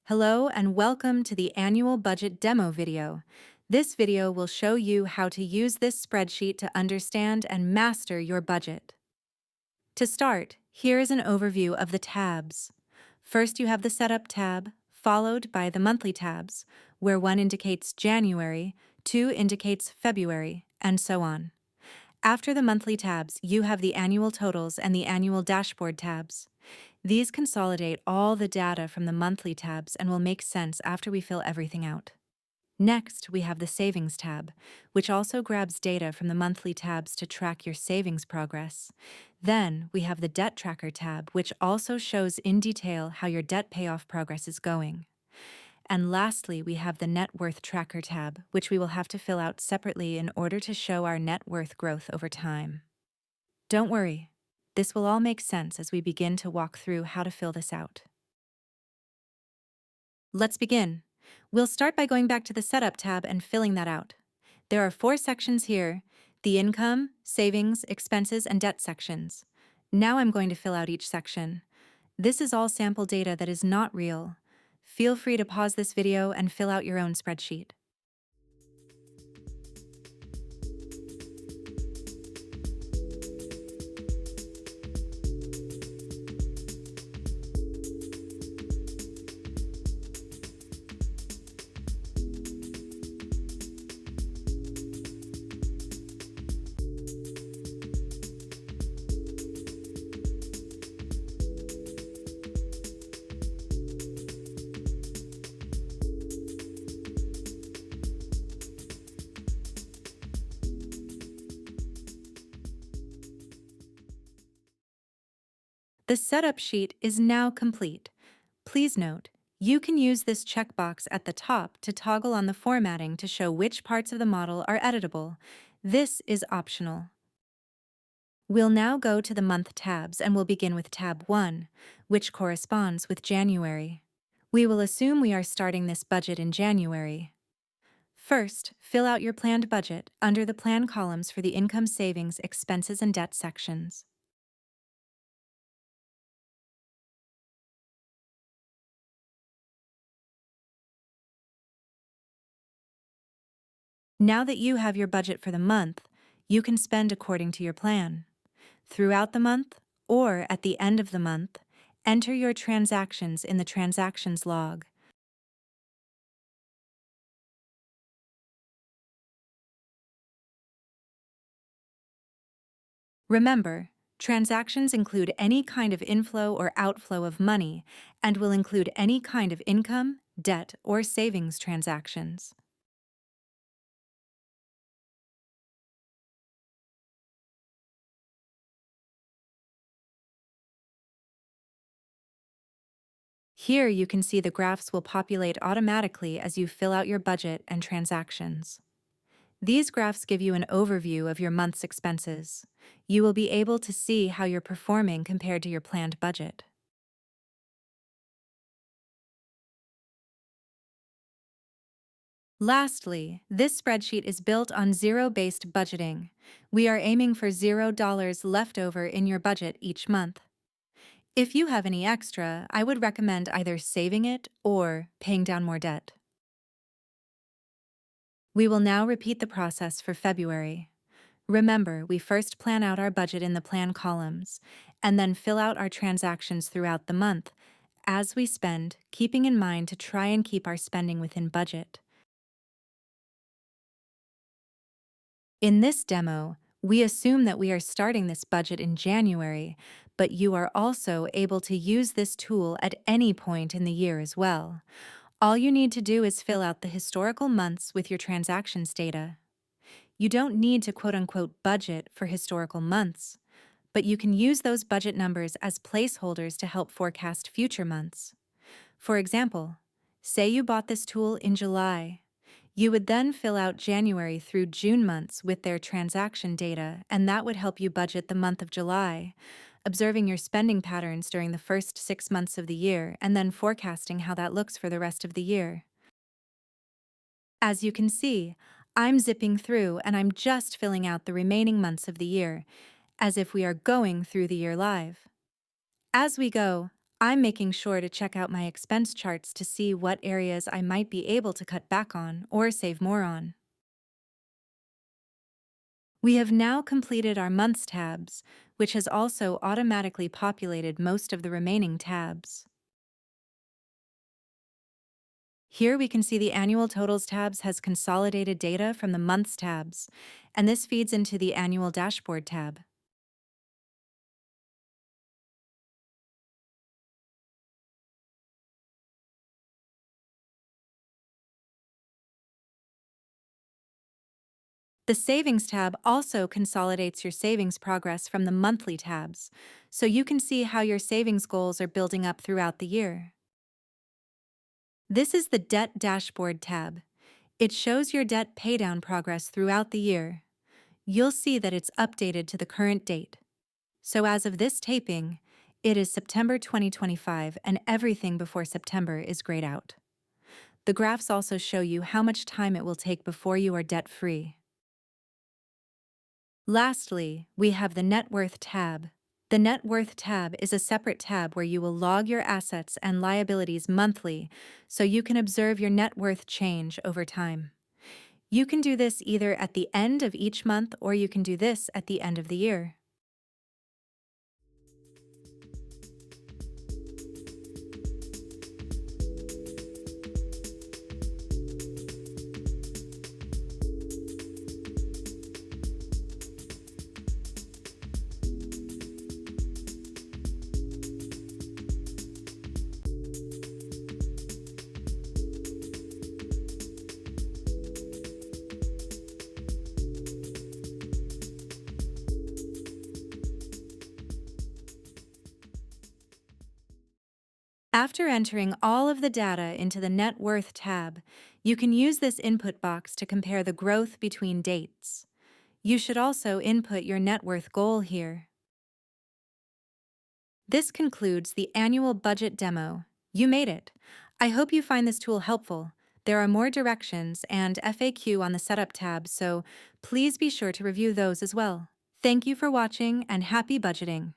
Hello and welcome to the annual budget demo video. This video will show you how to use this spreadsheet to understand and master your budget. To start, here is an overview of the tabs. First, you have the Setup tab, followed by the Monthly tabs, where one indicates January, two indicates February, and so on. After the Monthly tabs, you have the Annual Totals and the Annual Dashboard tabs. These consolidate all the data from the monthly tabs and will make sense after we fill everything out. Next, we have the Savings tab, which also grabs data from the monthly tabs to track your savings progress. Then, we have the Debt Tracker tab, which also shows in detail how your debt payoff progress is going. And lastly, we have the Net Worth Tracker tab, which we will have to fill out separately in order to show our net worth growth over time. Don't worry. This will all make sense as we begin to walk through how to fill this out. Let's begin. We'll start by going back to the Setup tab and filling that out. There are 4 sections here: the Income, Savings, Expenses, and Debt sections. Now I'm going to fill out each section. This is all sample data that is not real. Feel free to pause this video and fill out your own spreadsheet. The setup sheet is now complete. Please note, you can use this checkbox at the top to toggle on the formatting to show which parts of the model are editable. This is optional. We'll now go to the Month tabs and we'll begin with tab 1, which corresponds with January. We will assume we are starting this budget in January. First, fill out your planned budget under the Plan columns for the Income, Savings, Expenses, and Debt sections. Now that you have your budget for the month, you can spend according to your plan. Throughout the month, or at the end of the month, enter your transactions in the Transactions log. Remember, transactions include any kind of inflow or outflow of money and will include any kind of income, debt, or savings transactions. Here you can see the graphs will populate automatically as you fill out your budget and transactions. These graphs give you an overview of your month's expenses. You will be able to see how you're performing compared to your planned budget. Lastly, this spreadsheet is built on zero-based budgeting. We are aiming for $0 left over in your budget each month. If you have any extra, I would recommend either saving it or paying down more debt. We will now repeat the process for February. Remember, we first plan out our budget in the Plan columns, and then fill out our transactions throughout the month, as we spend, keeping in mind to try and keep our spending within budget. In this demo, we assume that we are starting this budget in January, but you are also able to use this tool at any point in the year as well. All you need to do is fill out the historical months with your transactions data. You don't need to quote-unquote budget for historical months, but you can use those budget numbers as placeholders to help forecast future months. For example, say you bought this tool in July. You would then fill out January through June months with their transaction data, and that would help you budget the month of July, observing your spending patterns during the first 6 months of the year and then forecasting how that looks for the rest of the year. As you can see, I'm zipping through and I'm just filling out the remaining months of the year, as if we are going through the year live. As we go, I'm making sure to check out my expense charts to see what areas I might be able to cut back on or save more on. We have now completed our Months tabs, which has also automatically populated most of the remaining tabs. Here we can see the Annual Totals tabs has consolidated data from the Months tabs, and this feeds into the Annual Dashboard tab. The Savings tab also consolidates your savings progress from the monthly tabs, so you can see how your savings goals are building up throughout the year. This is the Debt Dashboard tab. It shows your debt paydown progress throughout the year. You'll see that it's updated to the current date. So as of this taping, it is September 2025 and everything before September is grayed out. The graphs also show you how much time it will take before you are debt-free. Lastly, we have the Net Worth tab. The Net Worth tab is a separate tab where you will log your assets and liabilities monthly so you can observe your net worth change over time. You can do this either at the end of each month or you can do this at the end of the year. After entering all of the data into the Net Worth tab, you can use this input box to compare the growth between dates. You should also input your net worth goal here. This concludes the annual budget demo. You made it. I hope you find this tool helpful. There are more directions and FAQ on the Setup tab, so please be sure to review those as well. Thank you for watching and happy budgeting.